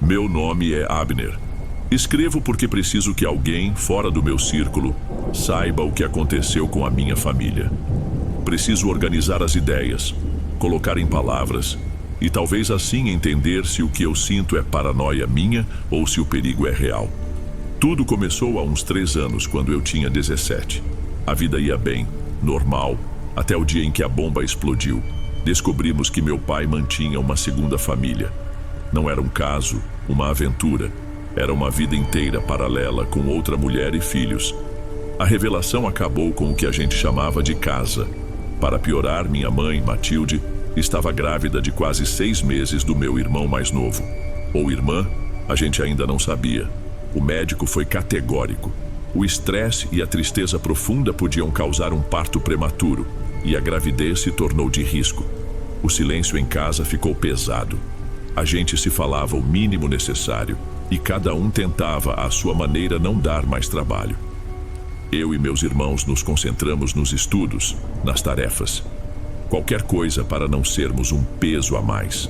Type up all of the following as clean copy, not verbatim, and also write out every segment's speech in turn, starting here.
Meu nome é Abner. Escrevo porque preciso que alguém, fora do meu círculo, saiba o que aconteceu com a minha família. Preciso organizar as ideias, colocar em palavras, e talvez assim entender se o que eu sinto é paranoia minha ou se o perigo é real. Tudo começou há uns 3 anos, quando eu tinha 17. A vida ia bem, normal, até o dia em que a bomba explodiu. Descobrimos que meu pai mantinha uma segunda família. Não era um caso, uma aventura. Era uma vida inteira paralela com outra mulher e filhos. A revelação acabou com o que a gente chamava de casa. Para piorar, minha mãe, Matilde, estava grávida de quase 6 meses do meu irmão mais novo. Ou irmã, a gente ainda não sabia. O médico foi categórico. O estresse e a tristeza profunda podiam causar um parto prematuro, e a gravidez se tornou de risco. O silêncio em casa ficou pesado. A gente se falava o mínimo necessário, e cada um tentava, à sua maneira, não dar mais trabalho. Eu e meus irmãos nos concentramos nos estudos, nas tarefas. Qualquer coisa para não sermos um peso a mais.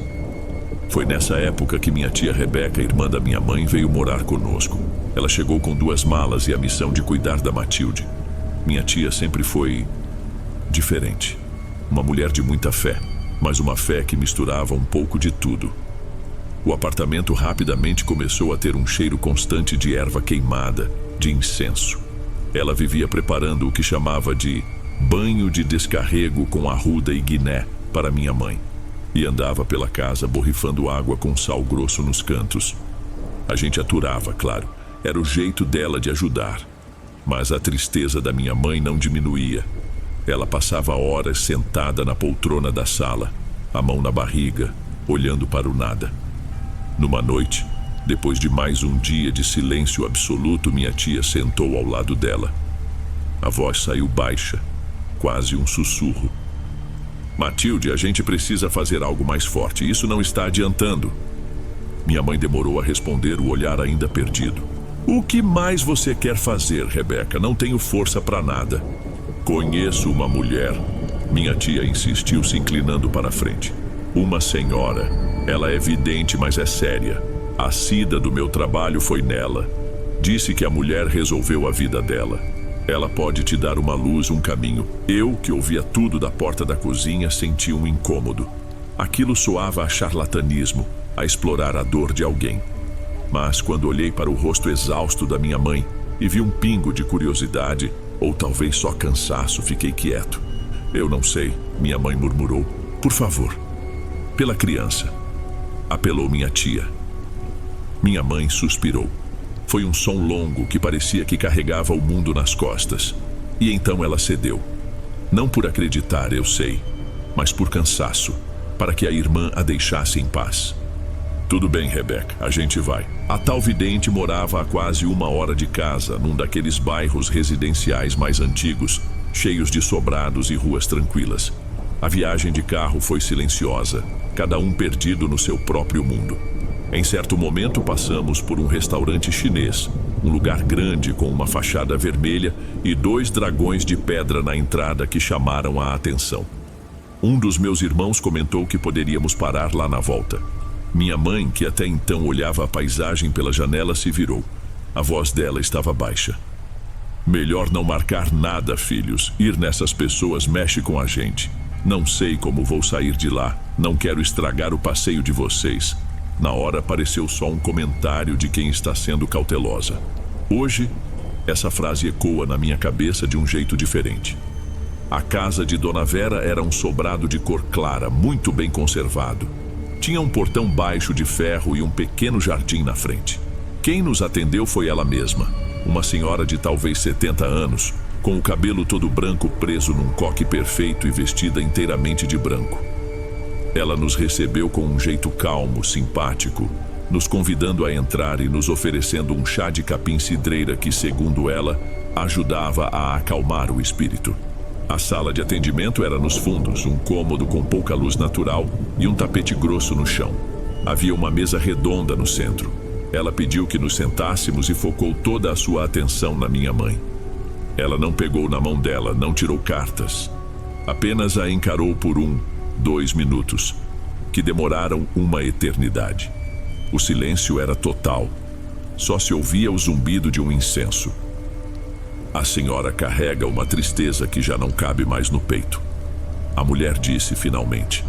Foi nessa época que minha tia Rebeca, irmã da minha mãe, veio morar conosco. Ela chegou com 2 malas e a missão de cuidar da Matilde. Minha tia sempre foi diferente. Uma mulher de muita fé, mas uma fé que misturava um pouco de tudo. O apartamento rapidamente começou a ter um cheiro constante de erva queimada, de incenso. Ela vivia preparando o que chamava de banho de descarrego com arruda e guiné para minha mãe, e andava pela casa borrifando água com sal grosso nos cantos. A gente aturava, claro, era o jeito dela de ajudar. Mas a tristeza da minha mãe não diminuía. Ela passava horas sentada na poltrona da sala, a mão na barriga, olhando para o nada. Numa noite, depois de mais um dia de silêncio absoluto, minha tia sentou ao lado dela. A voz saiu baixa, quase um sussurro. Matilde, a gente precisa fazer algo mais forte. Isso não está adiantando. Minha mãe demorou a responder, o olhar ainda perdido. O que mais você quer fazer, Rebeca? Não tenho força para nada. Conheço uma mulher. Minha tia insistiu, se inclinando para a frente. Uma senhora. Ela é vidente, mas é séria. A sida do meu trabalho foi nela. Disse que a mulher resolveu a vida dela. Ela pode te dar uma luz, um caminho. Eu, que ouvia tudo da porta da cozinha, senti um incômodo. Aquilo soava a charlatanismo, a explorar a dor de alguém. Mas quando olhei para o rosto exausto da minha mãe e vi um pingo de curiosidade, ou talvez só cansaço, fiquei quieto. Eu não sei, minha mãe murmurou. Por favor, pela criança. Apelou minha tia. Minha mãe suspirou. Foi um som longo que parecia que carregava o mundo nas costas. E então ela cedeu. Não por acreditar, eu sei, mas por cansaço, para que a irmã a deixasse em paz. Tudo bem, Rebeca, a gente vai. A tal vidente morava a quase 1 hora de casa, num daqueles bairros residenciais mais antigos, cheios de sobrados e ruas tranquilas. A viagem de carro foi silenciosa, cada um perdido no seu próprio mundo. Em certo momento passamos por um restaurante chinês, um lugar grande com uma fachada vermelha e 2 dragões de pedra na entrada que chamaram a atenção. Um dos meus irmãos comentou que poderíamos parar lá na volta. Minha mãe, que até então olhava a paisagem pela janela, se virou. A voz dela estava baixa. Melhor não marcar nada, filhos. Ir nessas pessoas mexe com a gente. Não sei como vou sair de lá. Não quero estragar o passeio de vocês. Na hora pareceu só um comentário de quem está sendo cautelosa. Hoje, essa frase ecoa na minha cabeça de um jeito diferente. A casa de Dona Vera era um sobrado de cor clara, muito bem conservado. Tinha um portão baixo de ferro e um pequeno jardim na frente. Quem nos atendeu foi ela mesma, uma senhora de talvez 70 anos, com o cabelo todo branco preso num coque perfeito e vestida inteiramente de branco. Ela nos recebeu com um jeito calmo, simpático, nos convidando a entrar e nos oferecendo um chá de capim-cidreira que, segundo ela, ajudava a acalmar o espírito. A sala de atendimento era nos fundos, um cômodo com pouca luz natural e um tapete grosso no chão. Havia uma mesa redonda no centro. Ela pediu que nos sentássemos e focou toda a sua atenção na minha mãe. Ela não pegou na mão dela, não tirou cartas. Apenas a encarou por 2 minutos, que demoraram uma eternidade. O silêncio era total. Só se ouvia o zumbido de um incenso. A senhora carrega uma tristeza que já não cabe mais no peito. A mulher disse finalmente.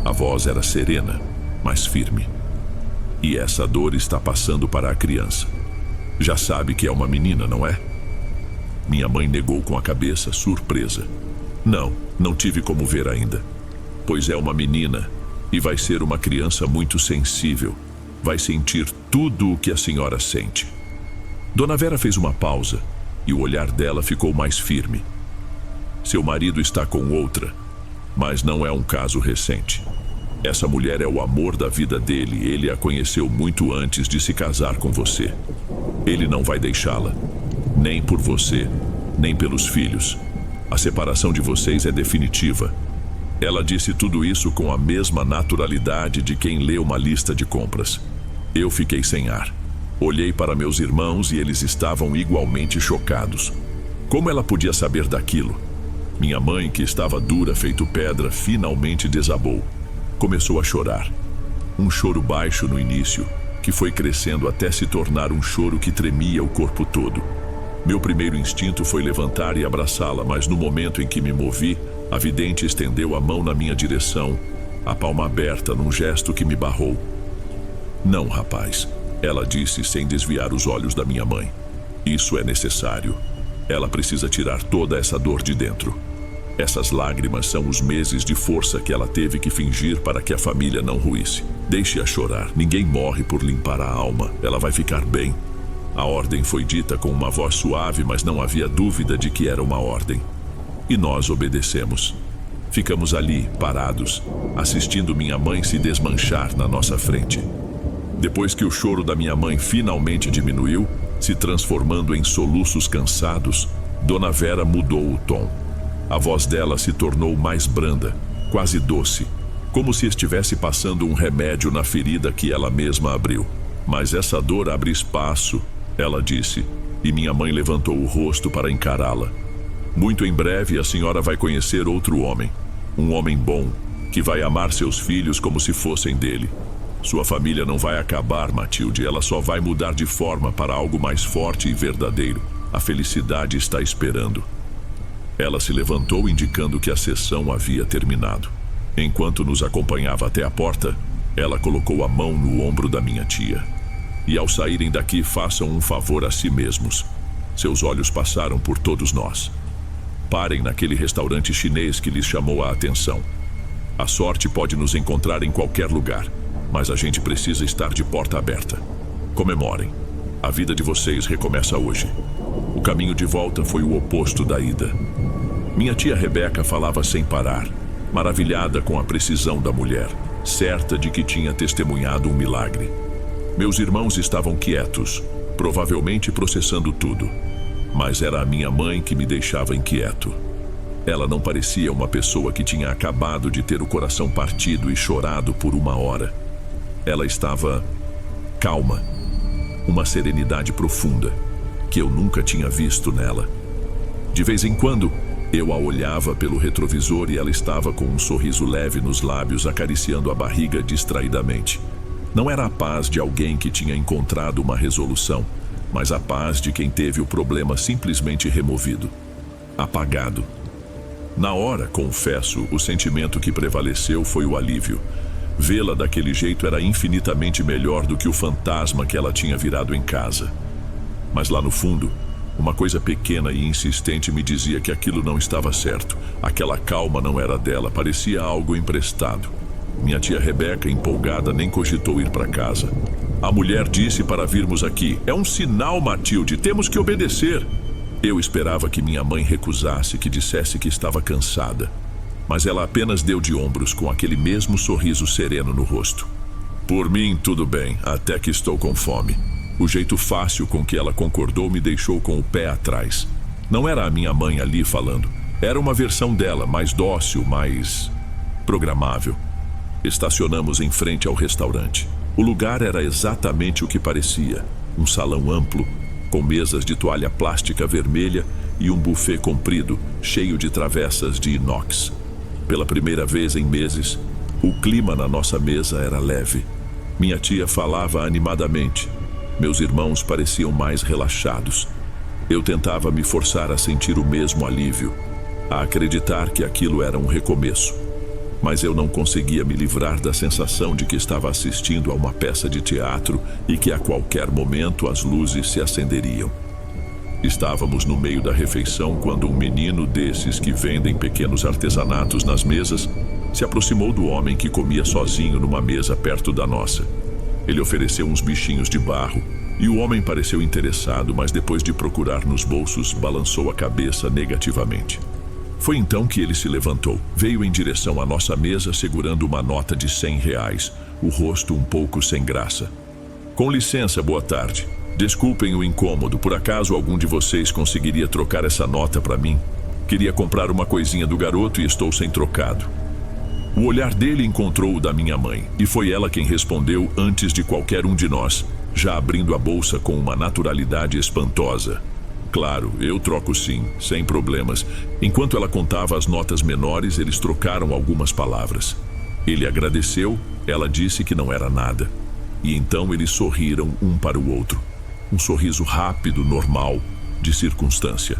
A voz era serena, mas firme. E essa dor está passando para a criança. Já sabe que é uma menina, não é? Minha mãe negou com a cabeça, surpresa. Não tive como ver ainda. Pois é uma menina e vai ser uma criança muito sensível. Vai sentir tudo o que a senhora sente. Dona Vera fez uma pausa e o olhar dela ficou mais firme. Seu marido está com outra, mas não é um caso recente. Essa mulher é o amor da vida dele. Ele a conheceu muito antes de se casar com você. Ele não vai deixá-la, nem por você, nem pelos filhos. A separação de vocês é definitiva. Ela disse tudo isso com a mesma naturalidade de quem lê uma lista de compras. Eu fiquei sem ar. Olhei para meus irmãos e eles estavam igualmente chocados. Como ela podia saber daquilo? Minha mãe, que estava dura feito pedra, finalmente desabou. Começou a chorar. Um choro baixo no início, que foi crescendo até se tornar um choro que tremia o corpo todo. Meu primeiro instinto foi levantar e abraçá-la, mas no momento em que me movi, a vidente estendeu a mão na minha direção, a palma aberta num gesto que me barrou. Não, rapaz, ela disse sem desviar os olhos da minha mãe. Isso é necessário. Ela precisa tirar toda essa dor de dentro. Essas lágrimas são os meses de força que ela teve que fingir para que a família não ruísse. Deixe-a chorar. Ninguém morre por limpar a alma. Ela vai ficar bem. A ordem foi dita com uma voz suave, mas não havia dúvida de que era uma ordem. E nós obedecemos. Ficamos ali, parados, assistindo minha mãe se desmanchar na nossa frente. Depois que o choro da minha mãe finalmente diminuiu, se transformando em soluços cansados, Dona Vera mudou o tom. A voz dela se tornou mais branda, quase doce, como se estivesse passando um remédio na ferida que ela mesma abriu. Mas essa dor abre espaço, ela disse, e minha mãe levantou o rosto para encará-la. Muito em breve a senhora vai conhecer outro homem, um homem bom, que vai amar seus filhos como se fossem dele. Sua família não vai acabar, Matilde, ela só vai mudar de forma para algo mais forte e verdadeiro. A felicidade está esperando. Ela se levantou, indicando que a sessão havia terminado. Enquanto nos acompanhava até a porta, ela colocou a mão no ombro da minha tia. E ao saírem daqui, façam um favor a si mesmos. Seus olhos passaram por todos nós. Parem naquele restaurante chinês que lhes chamou a atenção. A sorte pode nos encontrar em qualquer lugar, mas a gente precisa estar de porta aberta. Comemorem. A vida de vocês recomeça hoje. O caminho de volta foi o oposto da ida. Minha tia Rebeca falava sem parar, maravilhada com a precisão da mulher, certa de que tinha testemunhado um milagre. Meus irmãos estavam quietos, provavelmente processando tudo. Mas era a minha mãe que me deixava inquieto. Ela não parecia uma pessoa que tinha acabado de ter o coração partido e chorado por uma hora. Ela estava calma, uma serenidade profunda que eu nunca tinha visto nela. De vez em quando, eu a olhava pelo retrovisor e ela estava com um sorriso leve nos lábios, acariciando a barriga distraidamente. Não era a paz de alguém que tinha encontrado uma resolução, mas a paz de quem teve o problema simplesmente removido, apagado. Na hora, confesso, o sentimento que prevaleceu foi o alívio. Vê-la daquele jeito era infinitamente melhor do que o fantasma que ela tinha virado em casa. Mas lá no fundo, uma coisa pequena e insistente me dizia que aquilo não estava certo. Aquela calma não era dela, parecia algo emprestado. Minha tia Rebeca, empolgada, nem cogitou ir para casa. A mulher disse para virmos aqui. É um sinal, Matilde, temos que obedecer. Eu esperava que minha mãe recusasse, que dissesse que estava cansada. Mas ela apenas deu de ombros com aquele mesmo sorriso sereno no rosto. Por mim, tudo bem, até que estou com fome. O jeito fácil com que ela concordou me deixou com o pé atrás. Não era a minha mãe ali falando. Era uma versão dela, mais dócil, mais programável. Estacionamos em frente ao restaurante. O lugar era exatamente o que parecia. Um salão amplo, com mesas de toalha plástica vermelha e um buffet comprido, cheio de travessas de inox. Pela primeira vez em meses, o clima na nossa mesa era leve. Minha tia falava animadamente. Meus irmãos pareciam mais relaxados. Eu tentava me forçar a sentir o mesmo alívio, a acreditar que aquilo era um recomeço. Mas eu não conseguia me livrar da sensação de que estava assistindo a uma peça de teatro e que a qualquer momento as luzes se acenderiam. Estávamos no meio da refeição quando um menino desses que vendem pequenos artesanatos nas mesas se aproximou do homem que comia sozinho numa mesa perto da nossa. Ele ofereceu uns bichinhos de barro e o homem pareceu interessado, mas depois de procurar nos bolsos, balançou a cabeça negativamente. Foi então que ele se levantou, veio em direção à nossa mesa segurando uma nota de R$100, o rosto um pouco sem graça. Com licença, boa tarde. Desculpem o incômodo, por acaso algum de vocês conseguiria trocar essa nota para mim? Queria comprar uma coisinha do garoto e estou sem trocado. O olhar dele encontrou o da minha mãe, e foi ela quem respondeu antes de qualquer um de nós, já abrindo a bolsa com uma naturalidade espantosa. Claro, eu troco sim, sem problemas. Enquanto ela contava as notas menores, eles trocaram algumas palavras. Ele agradeceu, ela disse que não era nada. E então eles sorriram um para o outro. Um sorriso rápido, normal, de circunstância.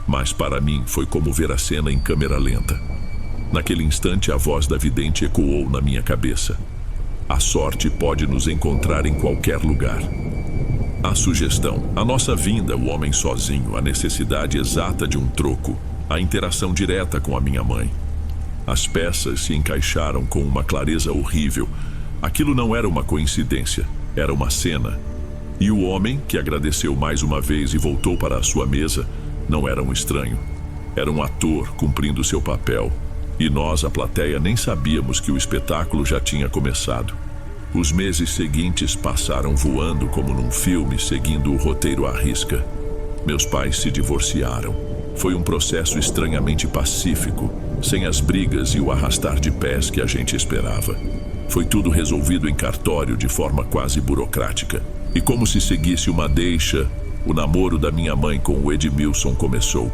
Mas para mim foi como ver a cena em câmera lenta. Naquele instante a voz da vidente ecoou na minha cabeça. A sorte pode nos encontrar em qualquer lugar. A sugestão, a nossa vinda, o homem sozinho, a necessidade exata de um troco, a interação direta com a minha mãe. As peças se encaixaram com uma clareza horrível. Aquilo não era uma coincidência, era uma cena. E o homem, que agradeceu mais uma vez e voltou para a sua mesa, não era um estranho. Era um ator cumprindo seu papel. E nós, a plateia, nem sabíamos que o espetáculo já tinha começado. Os meses seguintes passaram voando como num filme, seguindo o roteiro à risca. Meus pais se divorciaram. Foi um processo estranhamente pacífico, sem as brigas e o arrastar de pés que a gente esperava. Foi tudo resolvido em cartório de forma quase burocrática. E como se seguisse uma deixa, o namoro da minha mãe com o Edmilson começou.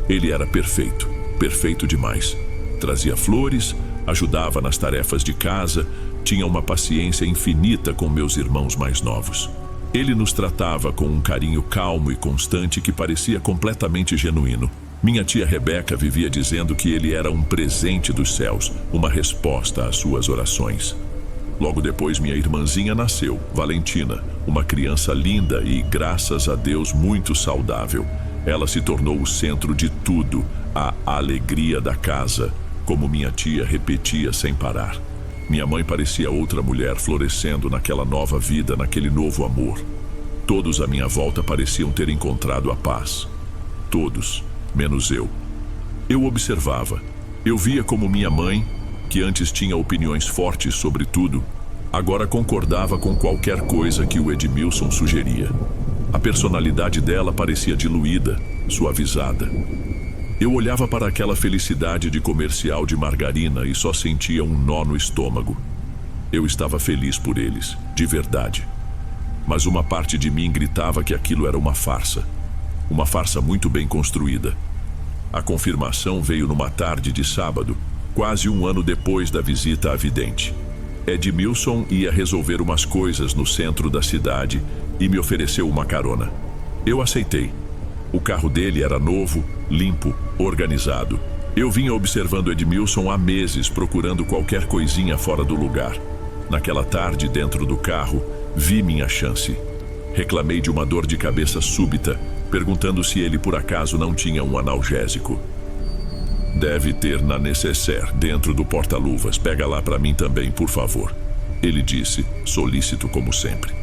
Ele era perfeito, perfeito demais. Trazia flores, ajudava nas tarefas de casa, tinha uma paciência infinita com meus irmãos mais novos. Ele nos tratava com um carinho calmo e constante que parecia completamente genuíno. Minha tia Rebeca vivia dizendo que ele era um presente dos céus, uma resposta às suas orações. Logo depois, minha irmãzinha nasceu, Valentina, uma criança linda e, graças a Deus, muito saudável. Ela se tornou o centro de tudo, a alegria da casa, como minha tia repetia sem parar. Minha mãe parecia outra mulher florescendo naquela nova vida, naquele novo amor. Todos à minha volta pareciam ter encontrado a paz. Todos, menos eu. Eu observava. Eu via como minha mãe, que antes tinha opiniões fortes sobre tudo, agora concordava com qualquer coisa que o Edmilson sugeria. A personalidade dela parecia diluída, suavizada. Eu olhava para aquela felicidade de comercial de margarina e só sentia um nó no estômago. Eu estava feliz por eles, de verdade. Mas uma parte de mim gritava que aquilo era uma farsa. Uma farsa muito bem construída. A confirmação veio numa tarde de sábado, quase um ano depois da visita à vidente. Edmilson ia resolver umas coisas no centro da cidade e me ofereceu uma carona. Eu aceitei. O carro dele era novo, limpo, organizado. Eu vinha observando Edmilson há meses, procurando qualquer coisinha fora do lugar. Naquela tarde, dentro do carro, vi minha chance. Reclamei de uma dor de cabeça súbita, perguntando se ele por acaso não tinha um analgésico. Deve ter na nécessaire, dentro do porta-luvas. Pega lá para mim também, por favor. Ele disse, solícito como sempre.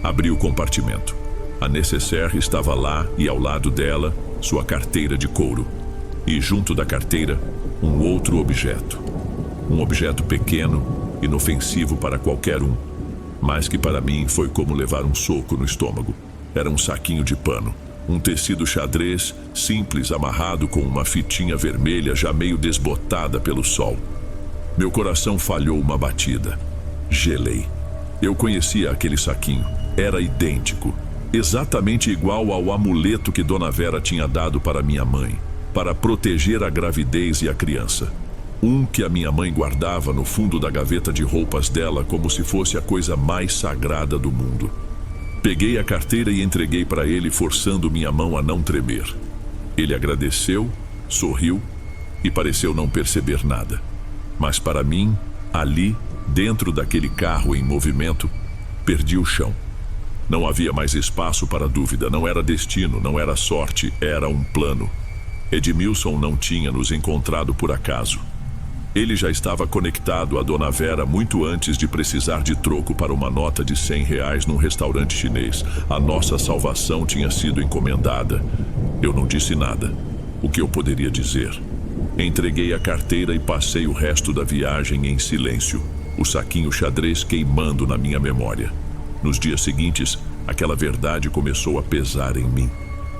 Abri o compartimento. A nécessaire estava lá e ao lado dela, sua carteira de couro. E junto da carteira, um outro objeto. Um objeto pequeno, inofensivo para qualquer um, mas que para mim foi como levar um soco no estômago. Era um saquinho de pano. Um tecido xadrez, simples, amarrado com uma fitinha vermelha já meio desbotada pelo sol. Meu coração falhou uma batida. Gelei. Eu conhecia aquele saquinho. Era idêntico. Exatamente igual ao amuleto que Dona Vera tinha dado para minha mãe, para proteger a gravidez e a criança. Um que a minha mãe guardava no fundo da gaveta de roupas dela como se fosse a coisa mais sagrada do mundo. Peguei a carteira e entreguei para ele, forçando minha mão a não tremer. Ele agradeceu, sorriu e pareceu não perceber nada. Mas para mim, ali, dentro daquele carro em movimento, perdi o chão. Não havia mais espaço para dúvida, não era destino, não era sorte, era um plano. Edmilson não tinha nos encontrado por acaso. Ele já estava conectado a Dona Vera muito antes de precisar de troco para uma nota de R$ 100 num restaurante chinês. A nossa salvação tinha sido encomendada. Eu não disse nada. O que eu poderia dizer? Entreguei a carteira e passei o resto da viagem em silêncio, o saquinho xadrez queimando na minha memória. Nos dias seguintes, aquela verdade começou a pesar em mim.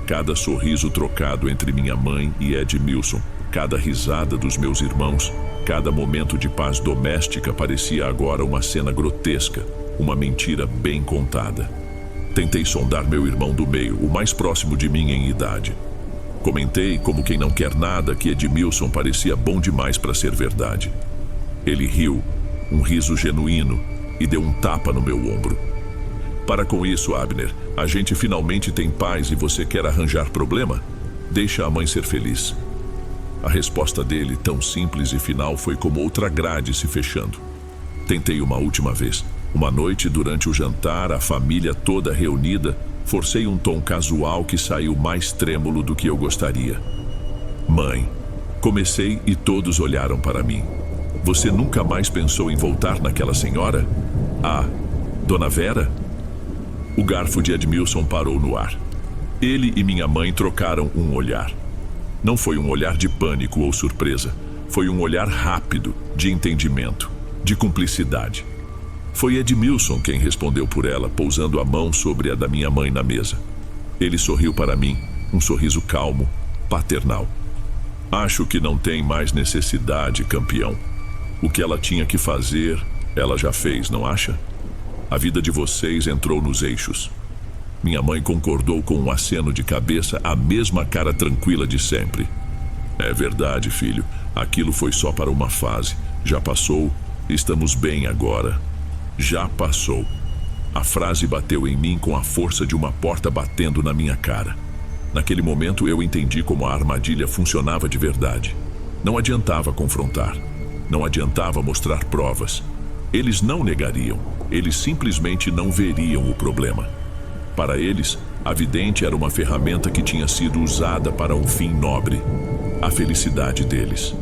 Cada sorriso trocado entre minha mãe e Edmilson, cada risada dos meus irmãos, cada momento de paz doméstica parecia agora uma cena grotesca, uma mentira bem contada. Tentei sondar meu irmão do meio, o mais próximo de mim em idade. Comentei, como quem não quer nada, que Edmilson parecia bom demais para ser verdade. Ele riu, um riso genuíno, e deu um tapa no meu ombro. Para com isso, Abner. A gente finalmente tem paz e você quer arranjar problema? Deixa a mãe ser feliz. A resposta dele, tão simples e final, foi como outra grade se fechando. Tentei uma última vez. Uma noite, durante o jantar, a família toda reunida, forcei um tom casual que saiu mais trêmulo do que eu gostaria. Mãe, comecei e todos olharam para mim. Você nunca mais pensou em voltar naquela senhora? Ah, Dona Vera? O garfo de Edmilson parou no ar. Ele e minha mãe trocaram um olhar. Não foi um olhar de pânico ou surpresa. Foi um olhar rápido, de entendimento, de cumplicidade. Foi Edmilson quem respondeu por ela, pousando a mão sobre a da minha mãe na mesa. Ele sorriu para mim, um sorriso calmo, paternal. Acho que não tem mais necessidade, campeão. O que ela tinha que fazer, ela já fez, não acha? A vida de vocês entrou nos eixos. Minha mãe concordou com um aceno de cabeça, a mesma cara tranquila de sempre. É verdade, filho. Aquilo foi só para uma fase. Já passou. Estamos bem agora. Já passou. A frase bateu em mim com a força de uma porta batendo na minha cara. Naquele momento eu entendi como a armadilha funcionava de verdade. Não adiantava confrontar. Não adiantava mostrar provas. Eles não negariam. Eles simplesmente não veriam o problema. Para eles, a vidente era uma ferramenta que tinha sido usada para um fim nobre, a felicidade deles.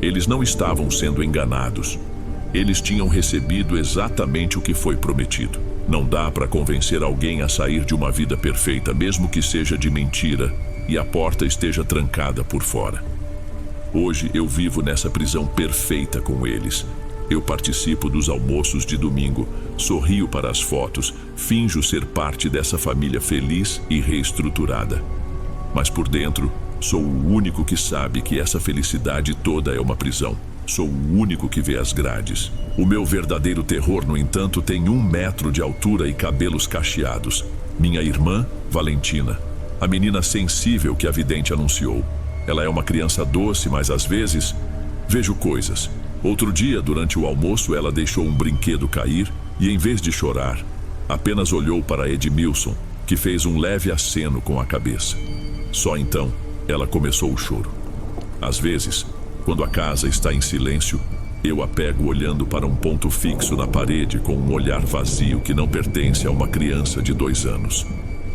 Eles não estavam sendo enganados. Eles tinham recebido exatamente o que foi prometido. Não dá para convencer alguém a sair de uma vida perfeita, mesmo que seja de mentira, e a porta esteja trancada por fora. Hoje eu vivo nessa prisão perfeita com eles. Eu participo dos almoços de domingo, sorrio para as fotos, finjo ser parte dessa família feliz e reestruturada. Mas por dentro, sou o único que sabe que essa felicidade toda é uma prisão. Sou o único que vê as grades. O meu verdadeiro terror, no entanto, tem 1 metro de altura e cabelos cacheados. Minha irmã, Valentina, a menina sensível que a vidente anunciou. Ela é uma criança doce, mas às vezes vejo coisas. Outro dia, durante o almoço, ela deixou um brinquedo cair e, em vez de chorar, apenas olhou para Edmilson, que fez um leve aceno com a cabeça. Só então, ela começou o choro. Às vezes, quando a casa está em silêncio, eu a pego olhando para um ponto fixo na parede com um olhar vazio que não pertence a uma criança de 2 anos.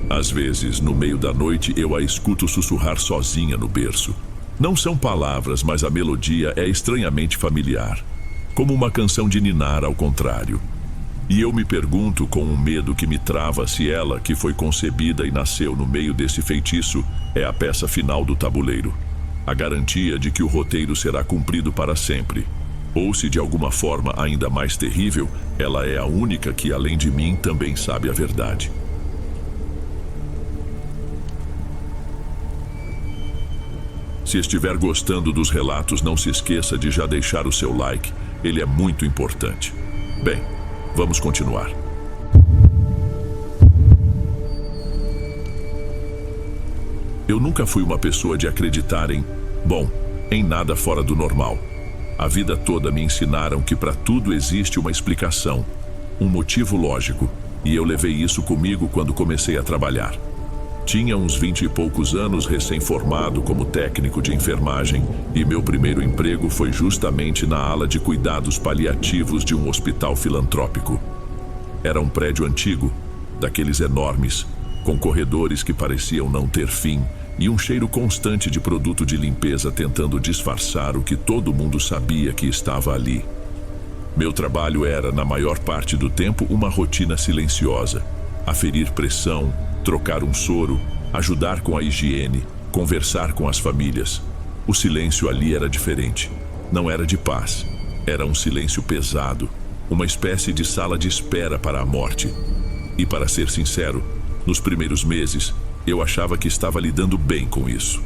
Às vezes, no meio da noite, eu a escuto sussurrar sozinha no berço. Não são palavras, mas a melodia é estranhamente familiar, como uma canção de ninar ao contrário. E eu me pergunto, com um medo que me trava, se ela, que foi concebida e nasceu no meio desse feitiço, é a peça final do tabuleiro, a garantia de que o roteiro será cumprido para sempre. Ou se, de alguma forma ainda mais terrível, ela é a única que, além de mim, também sabe a verdade. Se estiver gostando dos relatos, não se esqueça de já deixar o seu like. Ele é muito importante. Bem, vamos continuar. Eu nunca fui uma pessoa de acreditar em nada fora do normal. A vida toda me ensinaram que para tudo existe uma explicação, um motivo lógico, e eu levei isso comigo quando comecei a trabalhar. Tinha uns 20 e poucos anos, recém-formado como técnico de enfermagem, e meu primeiro emprego foi justamente na ala de cuidados paliativos de um hospital filantrópico. Era um prédio antigo, daqueles enormes, com corredores que pareciam não ter fim, e um cheiro constante de produto de limpeza tentando disfarçar o que todo mundo sabia que estava ali. Meu trabalho era, na maior parte do tempo, uma rotina silenciosa: aferir pressão, trocar um soro, ajudar com a higiene, conversar com as famílias. O silêncio ali era diferente. Não era de paz. Era um silêncio pesado, uma espécie de sala de espera para a morte. E para ser sincero, nos primeiros meses, eu achava que estava lidando bem com isso.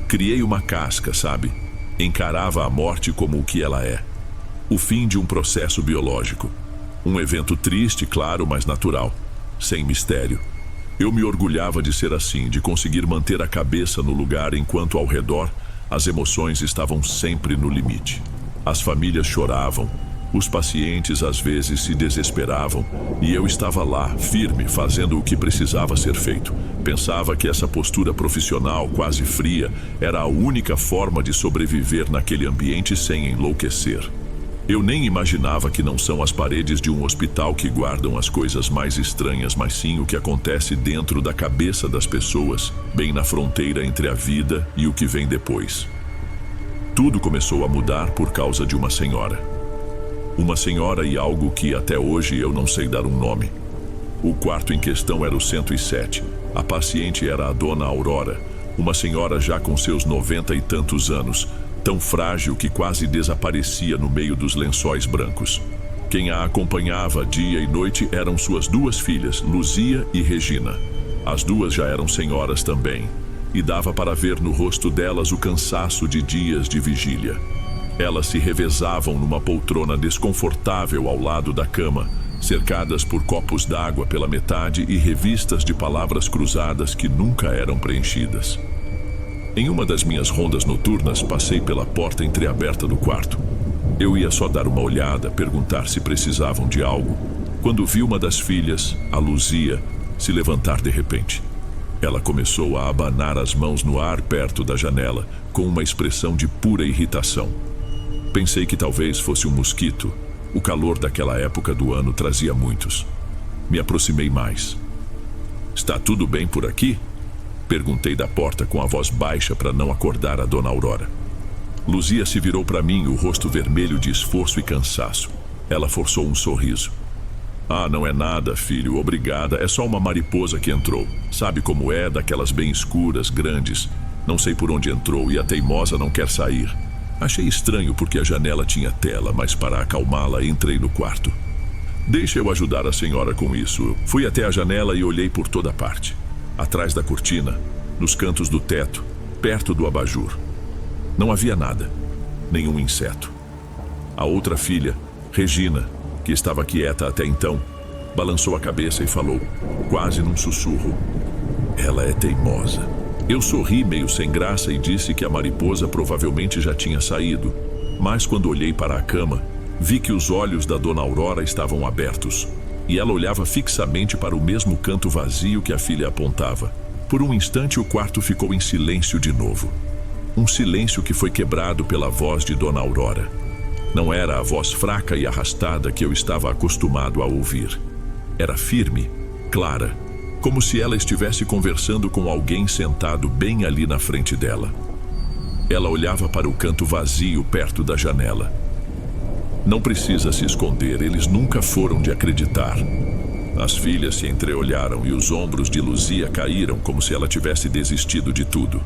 Criei uma casca, sabe? Encarava a morte como o que ela é. O fim de um processo biológico. Um evento triste, claro, mas natural. Sem mistério. Eu me orgulhava de ser assim, de conseguir manter a cabeça no lugar enquanto ao redor as emoções estavam sempre no limite. As famílias choravam, os pacientes às vezes se desesperavam e eu estava lá, firme, fazendo o que precisava ser feito. Pensava que essa postura profissional, quase fria, era a única forma de sobreviver naquele ambiente sem enlouquecer. Eu nem imaginava que não são as paredes de um hospital que guardam as coisas mais estranhas, mas sim o que acontece dentro da cabeça das pessoas, bem na fronteira entre a vida e o que vem depois. Tudo começou a mudar por causa de uma senhora. Uma senhora e algo que até hoje eu não sei dar um nome. O quarto em questão era o 107. A paciente era a dona Aurora, uma senhora já com seus 90 e tantos anos, tão frágil que quase desaparecia no meio dos lençóis brancos. Quem a acompanhava dia e noite eram suas duas filhas, Luzia e Regina. As duas já eram senhoras também, e dava para ver no rosto delas o cansaço de dias de vigília. Elas se revezavam numa poltrona desconfortável ao lado da cama, cercadas por copos d'água pela metade e revistas de palavras cruzadas que nunca eram preenchidas. Em uma das minhas rondas noturnas, passei pela porta entreaberta do quarto. Eu ia só dar uma olhada, perguntar se precisavam de algo, quando vi uma das filhas, a Luzia, se levantar de repente. Ela começou a abanar as mãos no ar perto da janela, com uma expressão de pura irritação. Pensei que talvez fosse um mosquito. O calor daquela época do ano trazia muitos. Me aproximei mais. "Está tudo bem por aqui?" Perguntei da porta com a voz baixa para não acordar a dona Aurora. Luzia se virou para mim, o rosto vermelho de esforço e cansaço. Ela forçou um sorriso. "Ah, não é nada, filho, obrigada. É só uma mariposa que entrou. Sabe como é, daquelas bem escuras, grandes. Não sei por onde entrou e a teimosa não quer sair." Achei estranho porque a janela tinha tela, mas para acalmá-la entrei no quarto. "Deixa eu ajudar a senhora com isso." Fui até a janela e olhei por toda parte. Atrás da cortina, nos cantos do teto, perto do abajur. Não havia nada, nenhum inseto. A outra filha, Regina, que estava quieta até então, balançou a cabeça e falou, quase num sussurro, "Ela é teimosa." Eu sorri meio sem graça e disse que a mariposa provavelmente já tinha saído, mas quando olhei para a cama, vi que os olhos da dona Aurora estavam abertos, e ela olhava fixamente para o mesmo canto vazio que a filha apontava. Por um instante o quarto ficou em silêncio de novo. Um silêncio que foi quebrado pela voz de dona Aurora. Não era a voz fraca e arrastada que eu estava acostumado a ouvir. Era firme, clara, como se ela estivesse conversando com alguém sentado bem ali na frente dela. Ela olhava para o canto vazio perto da janela. "Não precisa se esconder, eles nunca foram de acreditar." As filhas se entreolharam e os ombros de Luzia caíram como se ela tivesse desistido de tudo.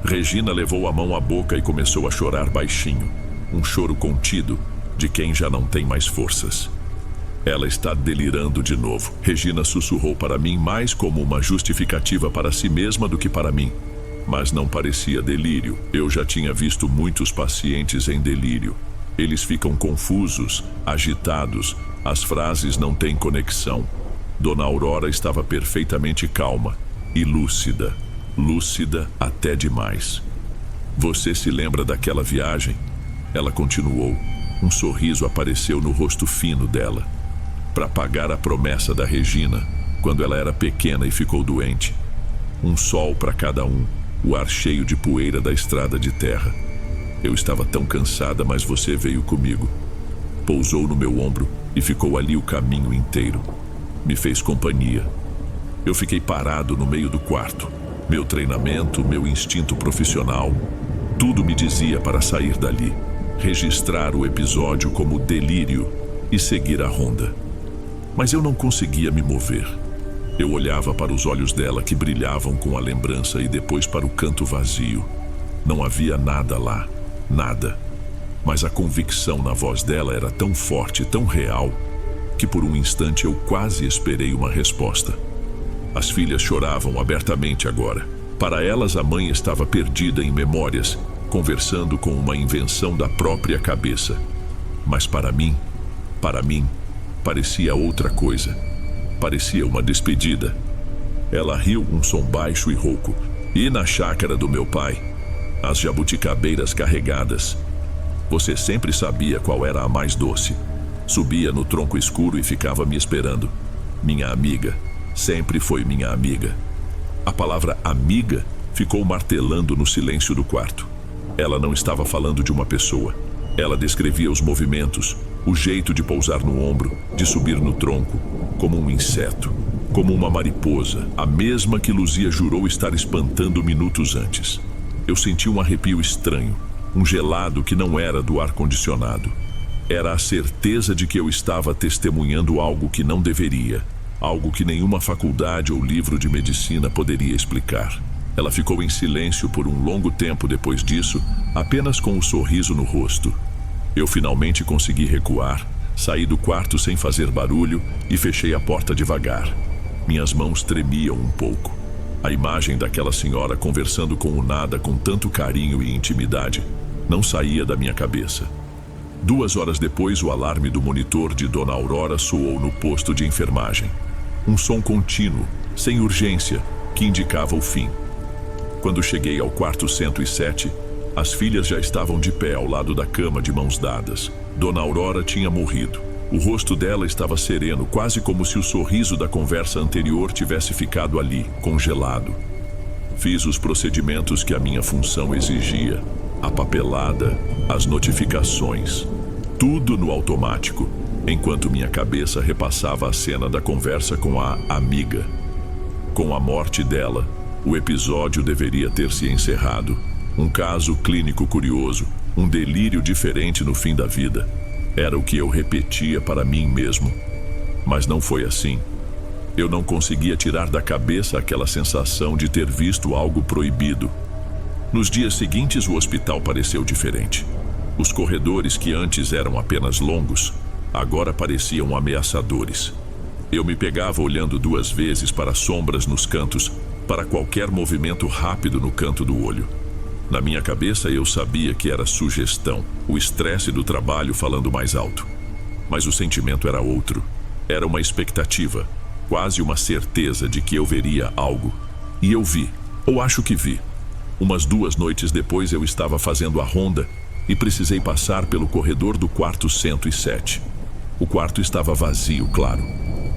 Regina levou a mão à boca e começou a chorar baixinho, um choro contido, de quem já não tem mais forças. "Ela está delirando de novo." Regina sussurrou para mim mais como uma justificativa para si mesma do que para mim. Mas não parecia delírio. Eu já tinha visto muitos pacientes em delírio. Eles ficam confusos, agitados, as frases não têm conexão. Dona Aurora estava perfeitamente calma e lúcida, lúcida até demais. "Você se lembra daquela viagem?" Ela continuou. Um sorriso apareceu no rosto fino dela. Para pagar a promessa da Regina, quando ela era pequena e ficou doente. Um sol para cada um, o ar cheio de poeira da estrada de terra. Eu estava tão cansada, mas você veio comigo. Pousou no meu ombro e ficou ali o caminho inteiro. Me fez companhia. Eu fiquei parado no meio do quarto. Meu treinamento, meu instinto profissional, tudo me dizia para sair dali, registrar o episódio como delírio e seguir a ronda. Mas eu não conseguia me mover. Eu olhava para os olhos dela que brilhavam com a lembrança e depois para o canto vazio. Não havia nada lá, nada. Mas a convicção na voz dela era tão forte, tão real, que por um instante eu quase esperei uma resposta. As filhas choravam abertamente agora. Para elas, a mãe estava perdida em memórias, conversando com uma invenção da própria cabeça. Mas para mim, parecia outra coisa. Parecia uma despedida. Ela riu um som baixo e rouco. E na chácara do meu pai, as jabuticabeiras carregadas. Você sempre sabia qual era a mais doce. Subia no tronco escuro e ficava me esperando. Minha amiga, sempre foi minha amiga. A palavra amiga ficou martelando no silêncio do quarto. Ela não estava falando de uma pessoa. Ela descrevia os movimentos, o jeito de pousar no ombro, de subir no tronco, como um inseto, como uma mariposa, a mesma que Luzia jurou estar espantando minutos antes. Eu senti um arrepio estranho, um gelado que não era do ar-condicionado. Era a certeza de que eu estava testemunhando algo que não deveria, algo que nenhuma faculdade ou livro de medicina poderia explicar. Ela ficou em silêncio por um longo tempo depois disso, apenas com um sorriso no rosto. Eu finalmente consegui recuar, saí do quarto sem fazer barulho e fechei a porta devagar. Minhas mãos tremiam um pouco. A imagem daquela senhora conversando com o nada com tanto carinho e intimidade não saía da minha cabeça. 2 horas depois, o alarme do monitor de Dona Aurora soou no posto de enfermagem. Um som contínuo, sem urgência, que indicava o fim. Quando cheguei ao quarto 107, as filhas já estavam de pé ao lado da cama de mãos dadas. Dona Aurora tinha morrido. O rosto dela estava sereno, quase como se o sorriso da conversa anterior tivesse ficado ali, congelado. Fiz os procedimentos que a minha função exigia. A papelada, as notificações, tudo no automático, enquanto minha cabeça repassava a cena da conversa com a amiga. Com a morte dela, o episódio deveria ter se encerrado. Um caso clínico curioso, um delírio diferente no fim da vida. Era o que eu repetia para mim mesmo. Mas não foi assim. Eu não conseguia tirar da cabeça aquela sensação de ter visto algo proibido. Nos dias seguintes, o hospital pareceu diferente. Os corredores que antes eram apenas longos, agora pareciam ameaçadores. Eu me pegava olhando 2 vezes para as sombras nos cantos, para qualquer movimento rápido no canto do olho. Na minha cabeça eu sabia que era sugestão, o estresse do trabalho falando mais alto. Mas o sentimento era outro. Era uma expectativa, quase uma certeza de que eu veria algo. E eu vi, ou acho que vi. Umas 2 noites depois eu estava fazendo a ronda e precisei passar pelo corredor do quarto 107. O quarto estava vazio, claro.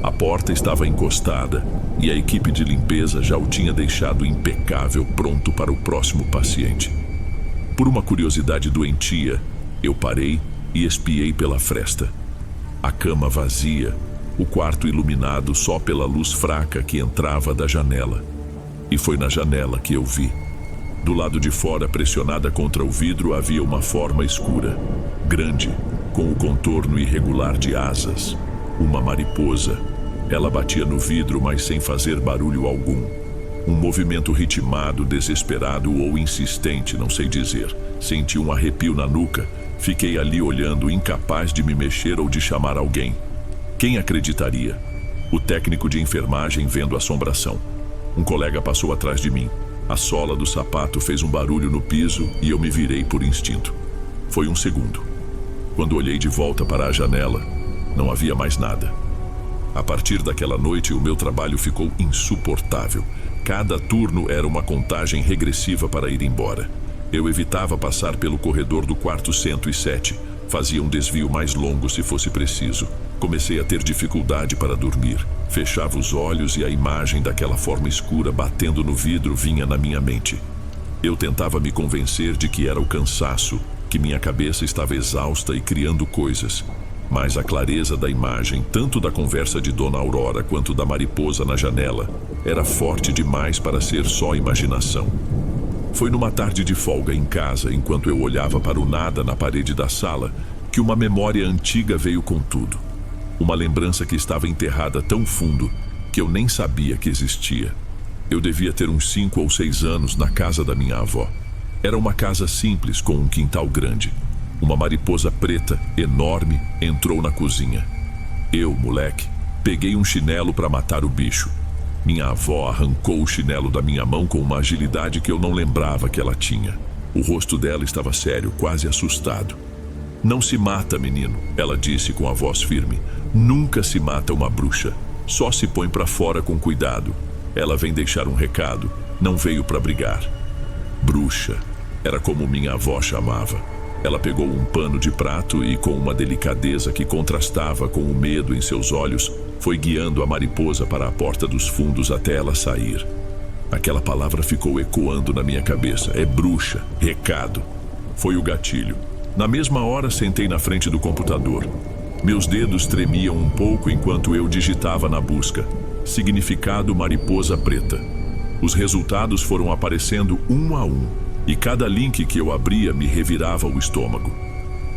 A porta estava encostada e a equipe de limpeza já o tinha deixado impecável, pronto para o próximo paciente. Por uma curiosidade doentia, eu parei e espiei pela fresta. A cama vazia, o quarto iluminado só pela luz fraca que entrava da janela. E foi na janela que eu vi. Do lado de fora, pressionada contra o vidro, havia uma forma escura, grande, com o contorno irregular de asas. Uma mariposa. Ela batia no vidro, mas sem fazer barulho algum. Um movimento ritmado, desesperado ou insistente, não sei dizer. Senti um arrepio na nuca. Fiquei ali olhando, incapaz de me mexer ou de chamar alguém. Quem acreditaria? O técnico de enfermagem vendo a assombração. Um colega passou atrás de mim. A sola do sapato fez um barulho no piso e eu me virei por instinto. Foi um segundo. Quando olhei de volta para a janela, não havia mais nada. A partir daquela noite, o meu trabalho ficou insuportável. Cada turno era uma contagem regressiva para ir embora. Eu evitava passar pelo corredor do quarto 107. Fazia um desvio mais longo se fosse preciso. Comecei a ter dificuldade para dormir. Fechava os olhos e a imagem daquela forma escura batendo no vidro vinha na minha mente. Eu tentava me convencer de que era o cansaço, que minha cabeça estava exausta e criando coisas. Mas a clareza da imagem, tanto da conversa de Dona Aurora quanto da mariposa na janela, era forte demais para ser só imaginação. Foi numa tarde de folga em casa, enquanto eu olhava para o nada na parede da sala, que uma memória antiga veio com tudo. Uma lembrança que estava enterrada tão fundo que eu nem sabia que existia. Eu devia ter uns 5 ou 6 anos na casa da minha avó. Era uma casa simples com um quintal grande. Uma mariposa preta, enorme, entrou na cozinha. Eu, moleque, peguei um chinelo para matar o bicho. Minha avó arrancou o chinelo da minha mão com uma agilidade que eu não lembrava que ela tinha. O rosto dela estava sério, quase assustado. "Não se mata, menino", ela disse com a voz firme. "Nunca se mata uma bruxa. Só se põe para fora com cuidado. Ela vem deixar um recado, não veio para brigar." Bruxa era como minha avó chamava. Ela pegou um pano de prato e, com uma delicadeza que contrastava com o medo em seus olhos, foi guiando a mariposa para a porta dos fundos até ela sair. Aquela palavra ficou ecoando na minha cabeça. É bruxa, recado. Foi o gatilho. Na mesma hora, sentei na frente do computador. Meus dedos tremiam um pouco enquanto eu digitava na busca. Significado mariposa preta. Os resultados foram aparecendo um a um, e cada link que eu abria me revirava o estômago.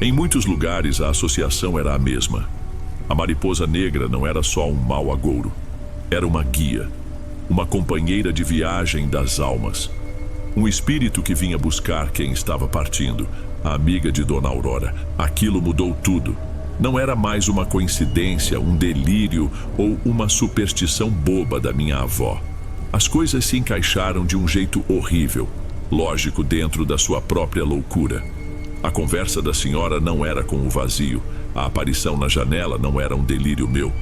Em muitos lugares a associação era a mesma. A mariposa negra não era só um mau agouro. Era uma guia, uma companheira de viagem das almas. Um espírito que vinha buscar quem estava partindo, a amiga de Dona Aurora. Aquilo mudou tudo. Não era mais uma coincidência, um delírio ou uma superstição boba da minha avó. As coisas se encaixaram de um jeito horrível, lógico dentro da sua própria loucura. A conversa da senhora não era com o vazio. A aparição na janela não era um delírio meu.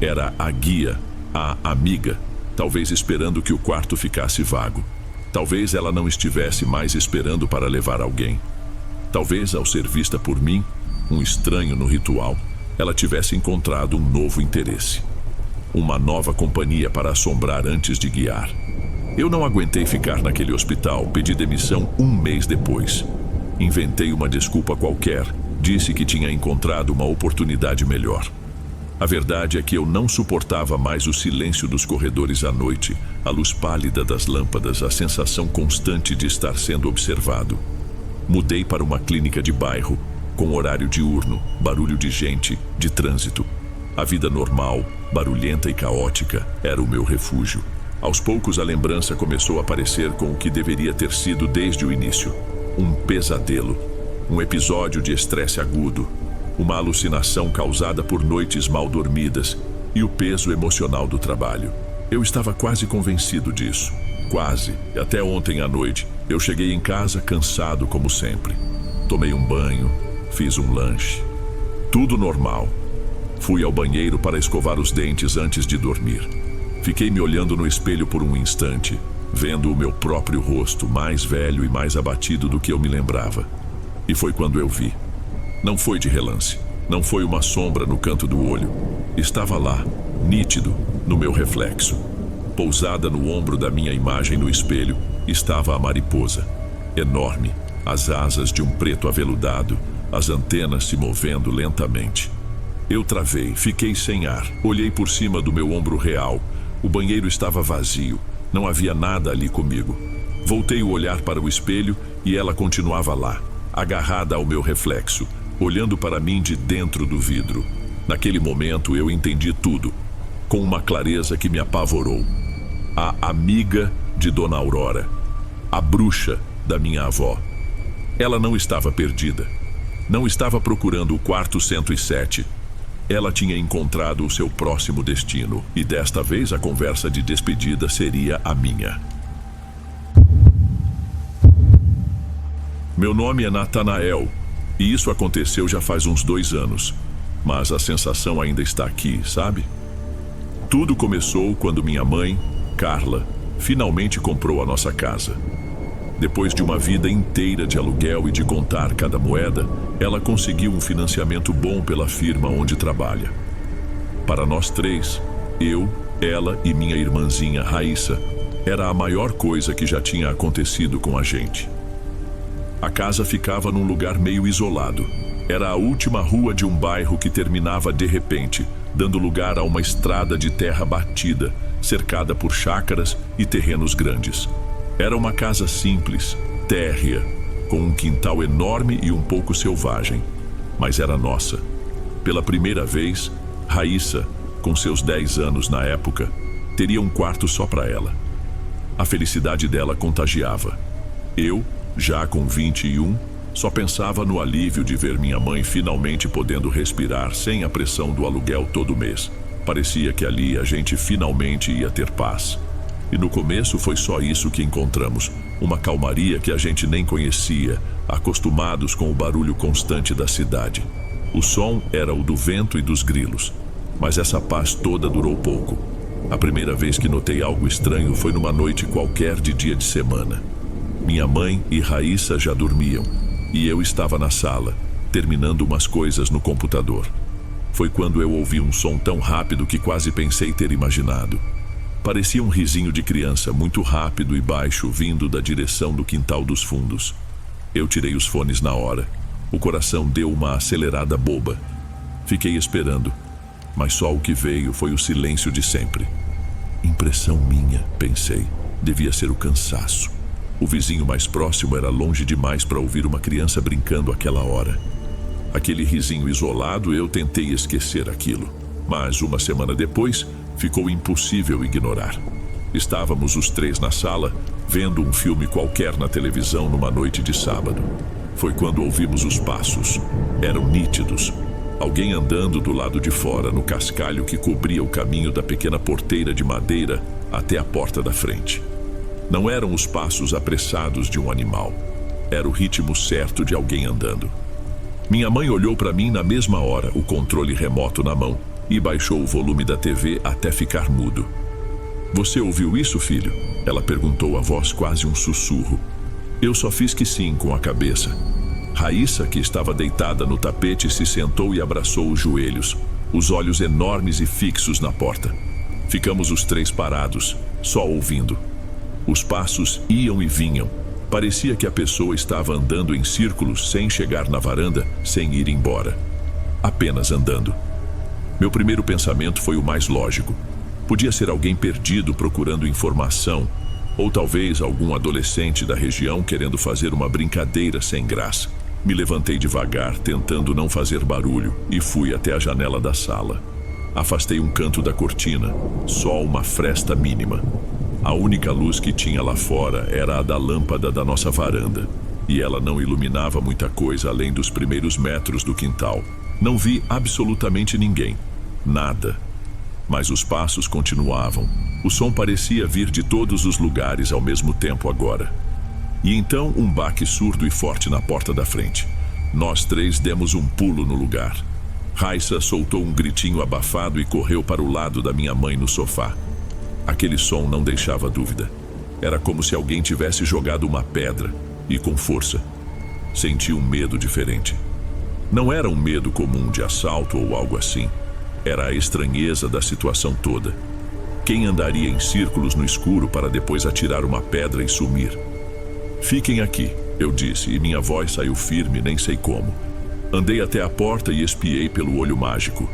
Era a guia, a amiga, talvez esperando que o quarto ficasse vago. Talvez ela não estivesse mais esperando para levar alguém. Talvez, ao ser vista por mim, um estranho no ritual, ela tivesse encontrado um novo interesse. Uma nova companhia para assombrar antes de guiar. Eu não aguentei ficar naquele hospital, pedi demissão um mês depois. Inventei uma desculpa qualquer, disse que tinha encontrado uma oportunidade melhor. A verdade é que eu não suportava mais o silêncio dos corredores à noite, a luz pálida das lâmpadas, a sensação constante de estar sendo observado. Mudei para uma clínica de bairro, com horário diurno, barulho de gente, de trânsito. A vida normal, barulhenta e caótica, era o meu refúgio. Aos poucos a lembrança começou a aparecer com o que deveria ter sido desde o início. Um pesadelo, um episódio de estresse agudo, uma alucinação causada por noites mal dormidas e o peso emocional do trabalho. Eu estava quase convencido disso. Quase. E até ontem à noite, eu cheguei em casa cansado como sempre. Tomei um banho, fiz um lanche. Tudo normal. Fui ao banheiro para escovar os dentes antes de dormir. Fiquei me olhando no espelho por um instante, vendo o meu próprio rosto mais velho e mais abatido do que eu me lembrava. E foi quando eu vi. Não foi de relance. Não foi uma sombra no canto do olho. Estava lá, nítido, no meu reflexo. Pousada no ombro da minha imagem no espelho, estava a mariposa. Enorme, as asas de um preto aveludado, as antenas se movendo lentamente. Eu travei, fiquei sem ar. Olhei por cima do meu ombro real. O banheiro estava vazio. Não havia nada ali comigo. Voltei o olhar para o espelho e ela continuava lá, agarrada ao meu reflexo, olhando para mim de dentro do vidro. Naquele momento eu entendi tudo, com uma clareza que me apavorou. A amiga de Dona Aurora, a bruxa da minha avó. Ela não estava perdida. Não estava procurando o quarto 107. Ela tinha encontrado o seu próximo destino, e desta vez a conversa de despedida seria a minha. Meu nome é Natanael, e isso aconteceu já faz uns 2 anos, mas a sensação ainda está aqui, sabe? Tudo começou quando minha mãe, Carla, finalmente comprou a nossa casa. Depois de uma vida inteira de aluguel e de contar cada moeda, ela conseguiu um financiamento bom pela firma onde trabalha. Para nós três, eu, ela e minha irmãzinha Raíssa, era a maior coisa que já tinha acontecido com a gente. A casa ficava num lugar meio isolado. Era a última rua de um bairro que terminava de repente, dando lugar a uma estrada de terra batida, cercada por chácaras e terrenos grandes. Era uma casa simples, térrea, com um quintal enorme e um pouco selvagem, mas era nossa. Pela primeira vez, Raíssa, com seus 10 anos na época, teria um quarto só para ela. A felicidade dela contagiava. Eu, já com 21, só pensava no alívio de ver minha mãe finalmente podendo respirar sem a pressão do aluguel todo mês. Parecia que ali a gente finalmente ia ter paz. E no começo foi só isso que encontramos, uma calmaria que a gente nem conhecia, acostumados com o barulho constante da cidade. O som era o do vento e dos grilos, mas essa paz toda durou pouco. A primeira vez que notei algo estranho foi numa noite qualquer de dia de semana. Minha mãe e Raíssa já dormiam, e eu estava na sala, terminando umas coisas no computador. Foi quando eu ouvi um som tão rápido que quase pensei ter imaginado. Parecia um risinho de criança, muito rápido e baixo, vindo da direção do quintal dos fundos. Eu tirei os fones na hora. O coração deu uma acelerada boba. Fiquei esperando, mas só o que veio foi o silêncio de sempre. Impressão minha, pensei. Devia ser o cansaço. O vizinho mais próximo era longe demais para ouvir uma criança brincando àquela hora. Aquele risinho isolado, eu tentei esquecer aquilo. Mas uma semana depois, ficou impossível ignorar. Estávamos os três na sala, vendo um filme qualquer na televisão numa noite de sábado. Foi quando ouvimos os passos. Eram nítidos. Alguém andando do lado de fora, no cascalho que cobria o caminho da pequena porteira de madeira até a porta da frente. Não eram os passos apressados de um animal. Era o ritmo certo de alguém andando. Minha mãe olhou para mim na mesma hora, o controle remoto na mão, e baixou o volume da TV até ficar mudo. "Você ouviu isso, filho?" Ela perguntou, a voz quase um sussurro. Eu só fiz que sim com a cabeça. Raíssa, que estava deitada no tapete, se sentou e abraçou os joelhos, os olhos enormes e fixos na porta. Ficamos os três parados, só ouvindo. Os passos iam e vinham. Parecia que a pessoa estava andando em círculos sem chegar na varanda, sem ir embora. Apenas andando. Meu primeiro pensamento foi o mais lógico. Podia ser alguém perdido procurando informação, ou talvez algum adolescente da região querendo fazer uma brincadeira sem graça. Me levantei devagar, tentando não fazer barulho, e fui até a janela da sala. Afastei um canto da cortina, só uma fresta mínima. A única luz que tinha lá fora era a da lâmpada da nossa varanda, e ela não iluminava muita coisa além dos primeiros metros do quintal. Não vi absolutamente ninguém. Nada. Mas os passos continuavam. O som parecia vir de todos os lugares ao mesmo tempo agora. E então um baque surdo e forte na porta da frente. Nós três demos um pulo no lugar. Raíssa soltou um gritinho abafado e correu para o lado da minha mãe no sofá. Aquele som não deixava dúvida. Era como se alguém tivesse jogado uma pedra, e com força. Senti um medo diferente. Não era um medo comum de assalto ou algo assim. Era a estranheza da situação toda. Quem andaria em círculos no escuro para depois atirar uma pedra e sumir? "Fiquem aqui", eu disse, e minha voz saiu firme, nem sei como. Andei até a porta e espiei pelo olho mágico.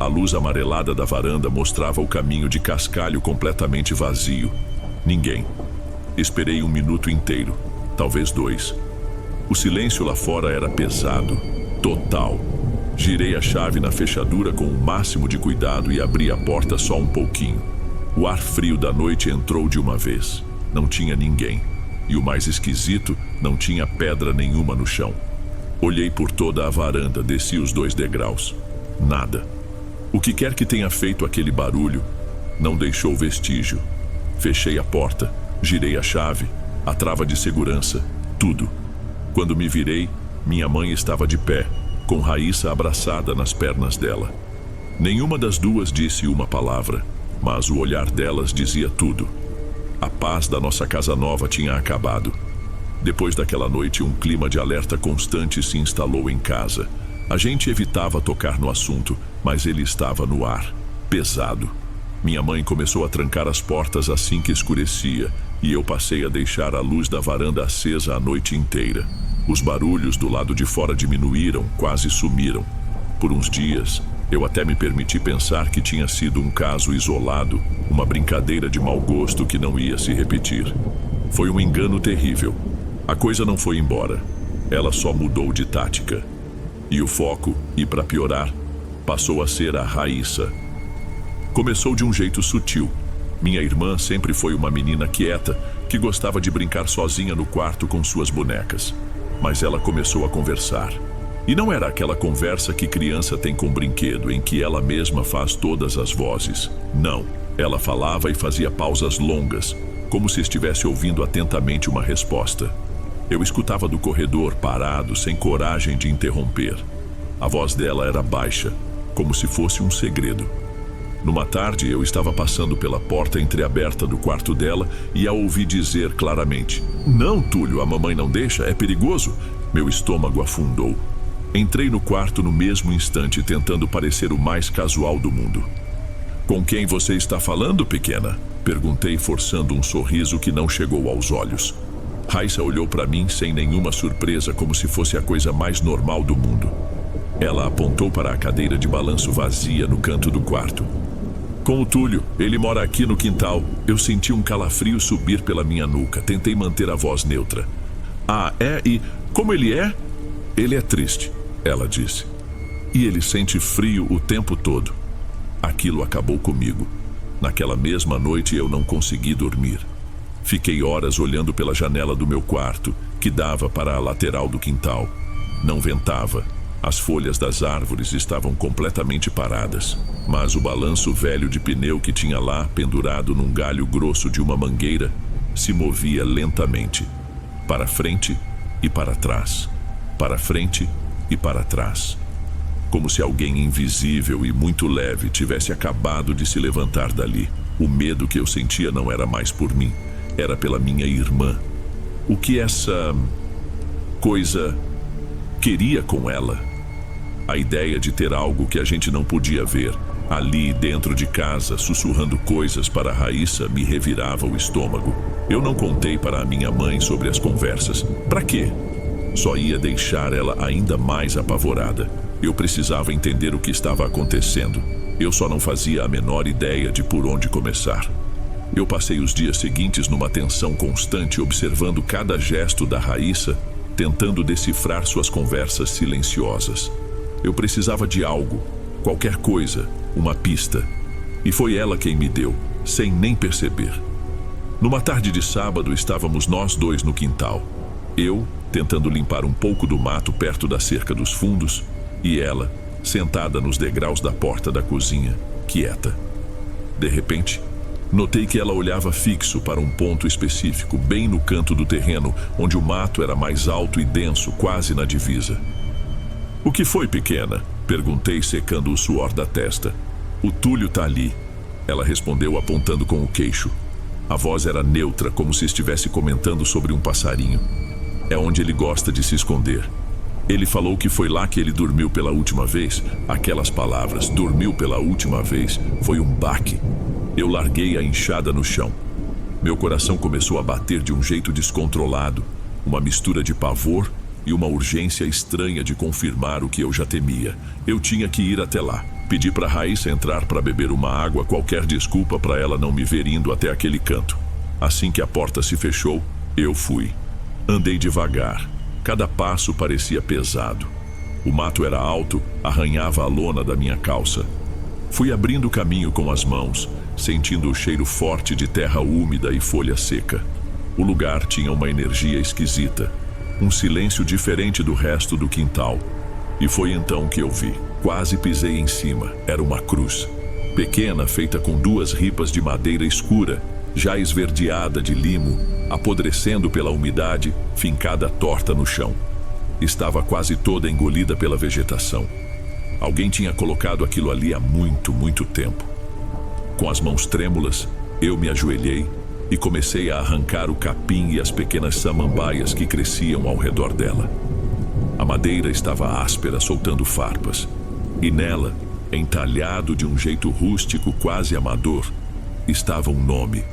A luz amarelada da varanda mostrava o caminho de cascalho completamente vazio. Ninguém. Esperei 1 minuto inteiro, talvez 2. O silêncio lá fora era pesado, total. Girei a chave na fechadura com o máximo de cuidado e abri a porta só um pouquinho. O ar frio da noite entrou de uma vez. Não tinha ninguém. E o mais esquisito, não tinha pedra nenhuma no chão. Olhei por toda a varanda, desci os 2 degraus. Nada. O que quer que tenha feito aquele barulho, não deixou vestígio. Fechei a porta, girei a chave, a trava de segurança, tudo. Quando me virei, minha mãe estava de pé, com Raíssa abraçada nas pernas dela. Nenhuma das duas disse uma palavra, mas o olhar delas dizia tudo. A paz da nossa casa nova tinha acabado. Depois daquela noite, um clima de alerta constante se instalou em casa. A gente evitava tocar no assunto, mas ele estava no ar, pesado. Minha mãe começou a trancar as portas assim que escurecia, e eu passei a deixar a luz da varanda acesa a noite inteira. Os barulhos do lado de fora diminuíram, quase sumiram. Por uns dias, eu até me permiti pensar que tinha sido um caso isolado, uma brincadeira de mau gosto que não ia se repetir. Foi um engano terrível. A coisa não foi embora. Ela só mudou de tática. E o foco, e para piorar, passou a ser a Raíssa. Começou de um jeito sutil. Minha irmã sempre foi uma menina quieta, que gostava de brincar sozinha no quarto com suas bonecas. Mas ela começou a conversar. E não era aquela conversa que criança tem com brinquedo, em que ela mesma faz todas as vozes. Não, ela falava e fazia pausas longas, como se estivesse ouvindo atentamente uma resposta. Eu escutava do corredor, parado, sem coragem de interromper. A voz dela era baixa, como se fosse um segredo. Numa tarde, eu estava passando pela porta entreaberta do quarto dela e a ouvi dizer claramente: "Não, Túlio, a mamãe não deixa, é perigoso." Meu estômago afundou. Entrei no quarto no mesmo instante, tentando parecer o mais casual do mundo. "Com quem você está falando, pequena?" Perguntei, forçando um sorriso que não chegou aos olhos. Raíssa olhou para mim sem nenhuma surpresa, como se fosse a coisa mais normal do mundo. Ela apontou para a cadeira de balanço vazia no canto do quarto. "Com o Túlio, ele mora aqui no quintal." Eu senti um calafrio subir pela minha nuca. Tentei manter a voz neutra. "Ah, é? E como ele é?" "Ele é triste," ela disse. "E ele sente frio o tempo todo." Aquilo acabou comigo. Naquela mesma noite eu não consegui dormir. Fiquei horas olhando pela janela do meu quarto, que dava para a lateral do quintal. Não ventava. As folhas das árvores estavam completamente paradas, mas o balanço velho de pneu que tinha lá, pendurado num galho grosso de uma mangueira, se movia lentamente, para frente e para trás, para frente e para trás, como se alguém invisível e muito leve tivesse acabado de se levantar dali. O medo que eu sentia não era mais por mim, era pela minha irmã. O que essa coisa queria com ela? A ideia de ter algo que a gente não podia ver, ali dentro de casa, sussurrando coisas para Raíssa, me revirava o estômago. Eu não contei para a minha mãe sobre as conversas. Para quê? Só ia deixar ela ainda mais apavorada. Eu precisava entender o que estava acontecendo. Eu só não fazia a menor ideia de por onde começar. Eu passei os dias seguintes numa tensão constante, observando cada gesto da Raíssa, tentando decifrar suas conversas silenciosas. Eu precisava de algo, qualquer coisa, uma pista. E foi ela quem me deu, sem nem perceber. Numa tarde de sábado, estávamos nós dois no quintal. Eu, tentando limpar um pouco do mato perto da cerca dos fundos, e ela, sentada nos degraus da porta da cozinha, quieta. De repente, notei que ela olhava fixo para um ponto específico, bem no canto do terreno, onde o mato era mais alto e denso, quase na divisa. "O que foi, pequena?" Perguntei, secando o suor da testa. "O Túlio tá ali," ela respondeu, apontando com o queixo. A voz era neutra, como se estivesse comentando sobre um passarinho. "É onde ele gosta de se esconder. Ele falou que foi lá que ele dormiu pela última vez." Aquelas palavras, "dormiu pela última vez", foi um baque. Eu larguei a enxada no chão. Meu coração começou a bater de um jeito descontrolado, uma mistura de pavor e uma urgência estranha de confirmar o que eu já temia. Eu tinha que ir até lá. Pedi para Raíssa entrar para beber uma água, qualquer desculpa para ela não me ver indo até aquele canto. Assim que a porta se fechou, eu fui. Andei devagar. Cada passo parecia pesado. O mato era alto, arranhava a lona da minha calça. Fui abrindo caminho com as mãos, sentindo o cheiro forte de terra úmida e folha seca. O lugar tinha uma energia esquisita, um silêncio diferente do resto do quintal. E foi então que eu vi. Quase pisei em cima. Era uma cruz. Pequena, feita com 2 ripas de madeira escura, já esverdeada de limo, apodrecendo pela umidade, fincada torta no chão. Estava quase toda engolida pela vegetação. Alguém tinha colocado aquilo ali há muito, muito tempo. Com as mãos trêmulas, eu me ajoelhei e comecei a arrancar o capim e as pequenas samambaias que cresciam ao redor dela. A madeira estava áspera, soltando farpas, e nela, entalhado de um jeito rústico, quase amador, estava um nome: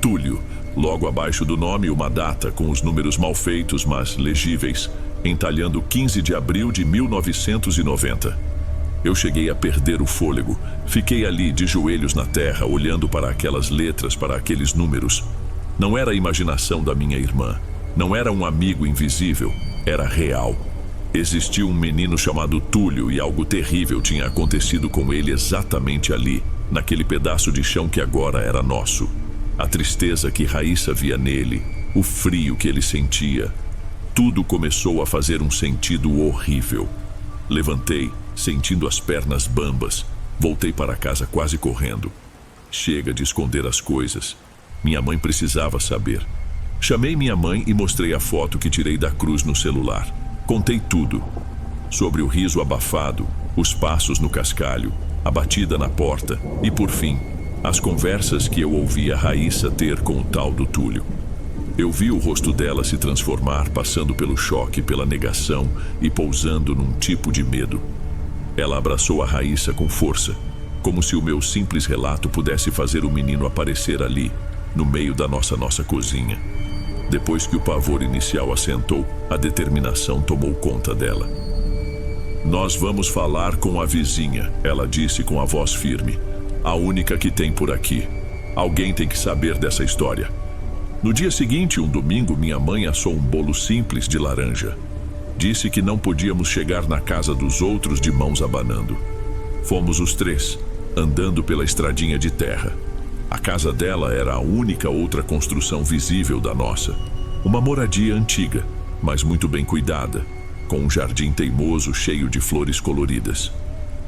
Túlio. Logo abaixo do nome, uma data com os números mal feitos, mas legíveis, entalhando 15 de abril de 1990. Eu cheguei a perder o fôlego. Fiquei ali, de joelhos na terra, olhando para aquelas letras, para aqueles números. Não era a imaginação da minha irmã. Não era um amigo invisível. Era real. Existia um menino chamado Túlio e algo terrível tinha acontecido com ele exatamente ali, naquele pedaço de chão que agora era nosso. A tristeza que Raíssa via nele, o frio que ele sentia, tudo começou a fazer um sentido horrível. Levantei, sentindo as pernas bambas. Voltei para casa quase correndo. Chega de esconder as coisas. Minha mãe precisava saber. Chamei minha mãe e mostrei a foto que tirei da cruz no celular. Contei tudo. Sobre o riso abafado, os passos no cascalho, a batida na porta e, por fim, as conversas que eu ouvia Raíssa ter com o tal do Túlio. Eu vi o rosto dela se transformar, passando pelo choque, pela negação e pousando num tipo de medo. Ela abraçou a Raíssa com força, como se o meu simples relato pudesse fazer o menino aparecer ali, no meio da nossa cozinha. Depois que o pavor inicial assentou, a determinação tomou conta dela. Nós vamos falar com a vizinha, ela disse com a voz firme. A única que tem por aqui. Alguém tem que saber dessa história. No dia seguinte, um domingo, minha mãe assou um bolo simples de laranja. Disse que não podíamos chegar na casa dos outros de mãos abanando. Fomos os três, andando pela estradinha de terra. A casa dela era a única outra construção visível da nossa. Uma moradia antiga, mas muito bem cuidada, com um jardim teimoso cheio de flores coloridas.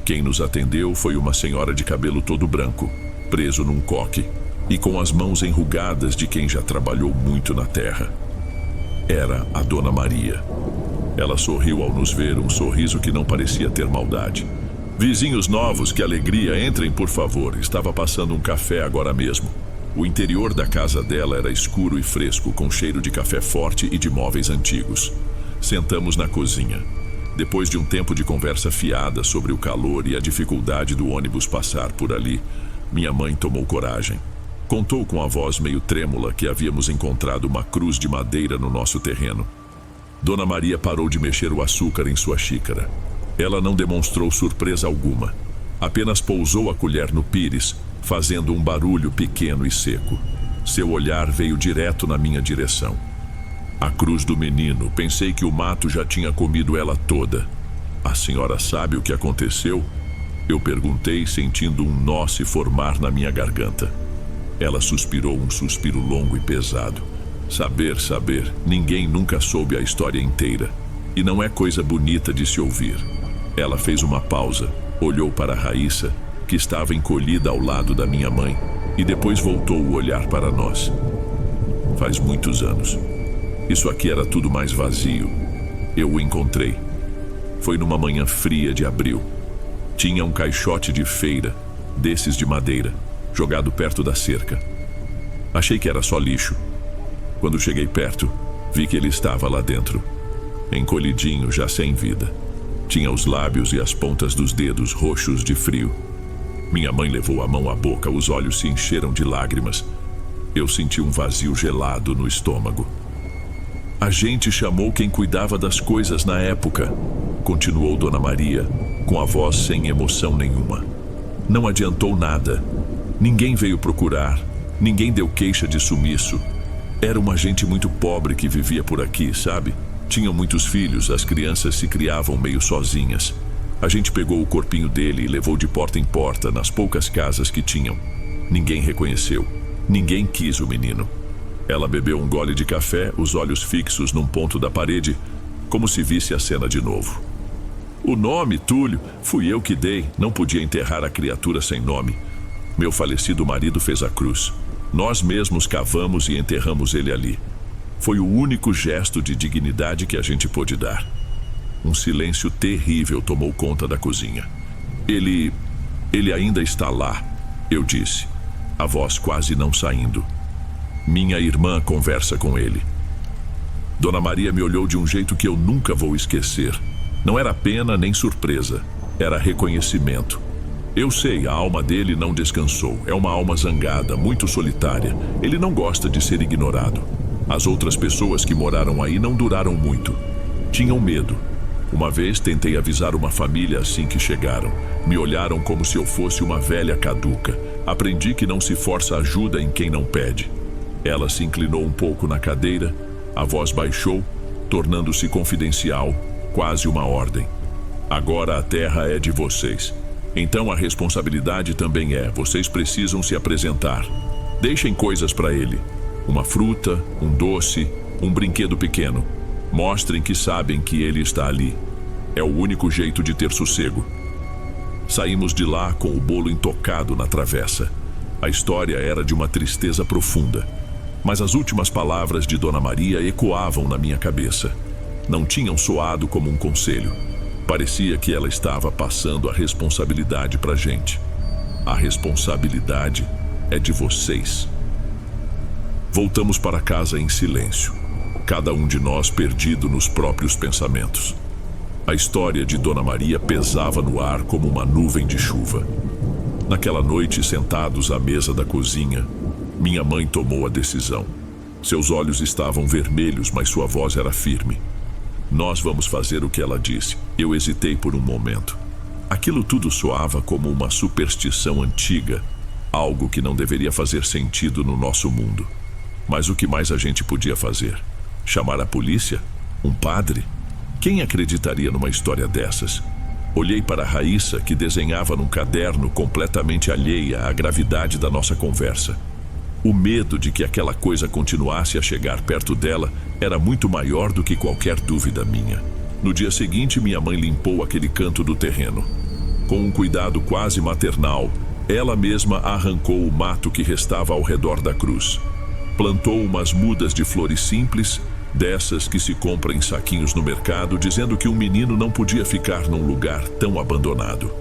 Quem nos atendeu foi uma senhora de cabelo todo branco, preso num coque, e com as mãos enrugadas de quem já trabalhou muito na terra. Era a Dona Maria. Ela sorriu ao nos ver, um sorriso que não parecia ter maldade. Vizinhos novos, que alegria, entrem por favor. Estava passando um café agora mesmo. O interior da casa dela era escuro e fresco, com cheiro de café forte e de móveis antigos. Sentamos na cozinha. Depois de um tempo de conversa fiada sobre o calor e a dificuldade do ônibus passar por ali, minha mãe tomou coragem. Contou com a voz meio trêmula que havíamos encontrado uma cruz de madeira no nosso terreno. Dona Maria parou de mexer o açúcar em sua xícara. Ela não demonstrou surpresa alguma. Apenas pousou a colher no pires, fazendo um barulho pequeno e seco. Seu olhar veio direto na minha direção. A cruz do menino, pensei que o mato já tinha comido ela toda. A senhora sabe o que aconteceu? Eu perguntei, sentindo um nó se formar na minha garganta. Ela suspirou um suspiro longo e pesado. Saber, ninguém nunca soube a história inteira. E não é coisa bonita de se ouvir. Ela fez uma pausa, olhou para Raíssa, que estava encolhida ao lado da minha mãe, e depois voltou o olhar para nós. Faz muitos anos. Isso aqui era tudo mais vazio. Eu o encontrei. Foi numa manhã fria de abril. Tinha um caixote de feira, desses de madeira, jogado perto da cerca. Achei que era só lixo. Quando cheguei perto, vi que ele estava lá dentro, encolhidinho, já sem vida. Tinha os lábios e as pontas dos dedos roxos de frio. Minha mãe levou a mão à boca, os olhos se encheram de lágrimas. Eu senti um vazio gelado no estômago. A gente chamou quem cuidava das coisas na época, continuou Dona Maria, com a voz sem emoção nenhuma. Não adiantou nada. Ninguém veio procurar, ninguém deu queixa de sumiço. Era uma gente muito pobre que vivia por aqui, sabe? Tinham muitos filhos, as crianças se criavam meio sozinhas. A gente pegou o corpinho dele e levou de porta em porta nas poucas casas que tinham. Ninguém reconheceu, ninguém quis o menino. Ela bebeu um gole de café, os olhos fixos num ponto da parede, como se visse a cena de novo. O nome, Túlio, fui eu que dei, não podia enterrar a criatura sem nome. Meu falecido marido fez a cruz. Nós mesmos cavamos e enterramos ele ali. Foi o único gesto de dignidade que a gente pôde dar. Um silêncio terrível tomou conta da cozinha. Ele ainda está lá, eu disse, a voz quase não saindo. Minha irmã conversa com ele. Dona Maria me olhou de um jeito que eu nunca vou esquecer. Não era pena nem surpresa, era reconhecimento. Eu sei, a alma dele não descansou. É uma alma zangada, muito solitária. Ele não gosta de ser ignorado. As outras pessoas que moraram aí não duraram muito. Tinham medo. Uma vez tentei avisar uma família assim que chegaram. Me olharam como se eu fosse uma velha caduca. Aprendi que não se força ajuda em quem não pede. Ela se inclinou um pouco na cadeira, a voz baixou, tornando-se confidencial, quase uma ordem. Agora a terra é de vocês. Então a responsabilidade também é. Vocês precisam se apresentar. Deixem coisas para ele. Uma fruta, um doce, um brinquedo pequeno. Mostrem que sabem que ele está ali. É o único jeito de ter sossego. Saímos de lá com o bolo intocado na travessa. A história era de uma tristeza profunda. Mas as últimas palavras de Dona Maria ecoavam na minha cabeça. Não tinham soado como um conselho. Parecia que ela estava passando a responsabilidade pra gente. A responsabilidade é de vocês. Voltamos para casa em silêncio, cada um de nós perdido nos próprios pensamentos. A história de Dona Maria pesava no ar como uma nuvem de chuva. Naquela noite, sentados à mesa da cozinha, minha mãe tomou a decisão. Seus olhos estavam vermelhos, mas sua voz era firme. Nós vamos fazer o que ela disse. Eu hesitei por um momento. Aquilo tudo soava como uma superstição antiga, algo que não deveria fazer sentido no nosso mundo. Mas o que mais a gente podia fazer? Chamar a polícia? Um padre? Quem acreditaria numa história dessas? Olhei para Raíssa, que desenhava num caderno completamente alheia à gravidade da nossa conversa. O medo de que aquela coisa continuasse a chegar perto dela era muito maior do que qualquer dúvida minha. No dia seguinte, minha mãe limpou aquele canto do terreno. Com um cuidado quase maternal, ela mesma arrancou o mato que restava ao redor da cruz. Plantou umas mudas de flores simples, dessas que se compra em saquinhos no mercado, dizendo que um menino não podia ficar num lugar tão abandonado.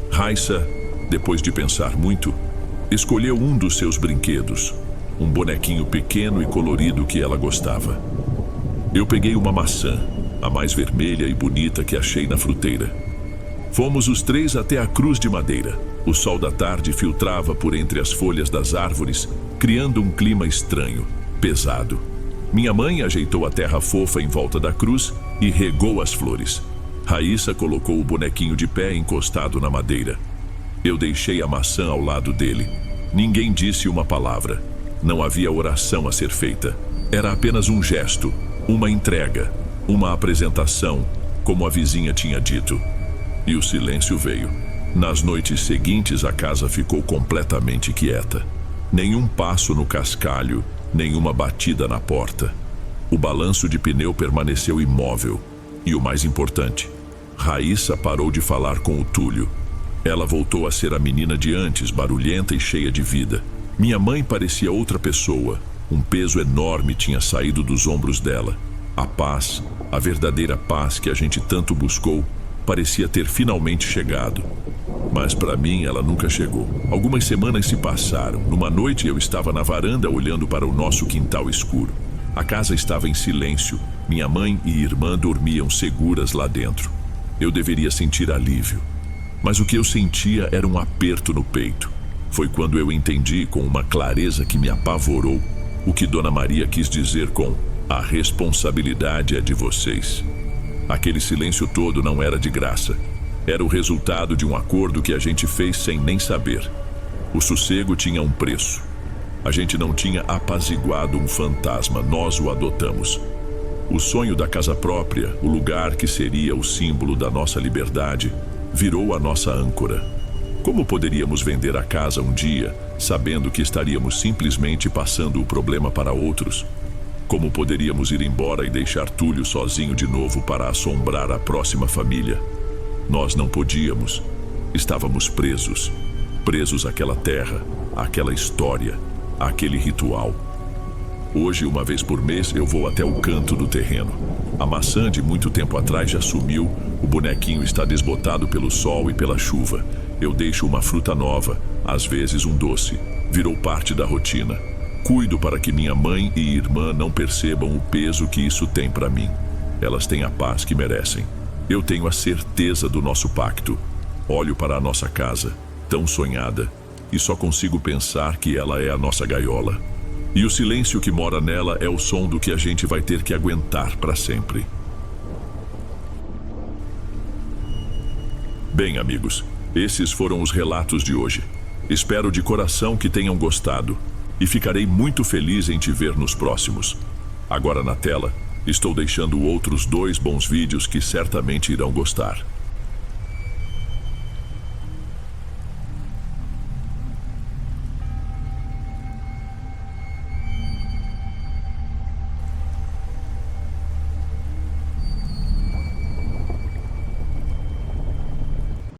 Raíssa, depois de pensar muito, escolheu um dos seus brinquedos, um bonequinho pequeno e colorido que ela gostava. Eu peguei uma maçã, a mais vermelha e bonita que achei na fruteira. Fomos os três até a cruz de madeira. O sol da tarde filtrava por entre as folhas das árvores, criando um clima estranho, pesado. Minha mãe ajeitou a terra fofa em volta da cruz e regou as flores. Raíssa colocou o bonequinho de pé encostado na madeira. Eu deixei a maçã ao lado dele. Ninguém disse uma palavra. Não havia oração a ser feita. Era apenas um gesto, uma entrega, uma apresentação, como a vizinha tinha dito. E o silêncio veio. Nas noites seguintes, a casa ficou completamente quieta. Nenhum passo no cascalho, nenhuma batida na porta. O balanço de pneu permaneceu imóvel. E o mais importante, Raíssa parou de falar com o Túlio. Ela voltou a ser a menina de antes, barulhenta e cheia de vida. Minha mãe parecia outra pessoa. Um peso enorme tinha saído dos ombros dela. A paz, a verdadeira paz que a gente tanto buscou, parecia ter finalmente chegado. Mas para mim ela nunca chegou. Algumas semanas se passaram. Numa noite eu estava na varanda olhando para o nosso quintal escuro. A casa estava em silêncio. Minha mãe e irmã dormiam seguras lá dentro. Eu deveria sentir alívio. Mas o que eu sentia era um aperto no peito. Foi quando eu entendi com uma clareza que me apavorou o que Dona Maria quis dizer com "a responsabilidade é de vocês". Aquele silêncio todo não era de graça. Era o resultado de um acordo que a gente fez sem nem saber. O sossego tinha um preço. A gente não tinha apaziguado um fantasma, nós o adotamos. O sonho da casa própria, o lugar que seria o símbolo da nossa liberdade, virou a nossa âncora. Como poderíamos vender a casa um dia, sabendo que estaríamos simplesmente passando o problema para outros? Como poderíamos ir embora e deixar Túlio sozinho de novo para assombrar a próxima família? Nós não podíamos. Estávamos presos. Presos àquela terra, àquela história, àquele ritual. Hoje, uma vez por mês, eu vou até o canto do terreno. A maçã de muito tempo atrás já sumiu, o bonequinho está desbotado pelo sol e pela chuva. Eu deixo uma fruta nova, às vezes um doce. Virou parte da rotina. Cuido para que minha mãe e irmã não percebam o peso que isso tem para mim. Elas têm a paz que merecem. Eu tenho a certeza do nosso pacto. Olho para a nossa casa, tão sonhada, e só consigo pensar que ela é a nossa gaiola. E o silêncio que mora nela é o som do que a gente vai ter que aguentar para sempre. Bem, amigos, esses foram os relatos de hoje. Espero de coração que tenham gostado e ficarei muito feliz em te ver nos próximos. Agora na tela, estou deixando outros 2 bons vídeos que certamente irão gostar.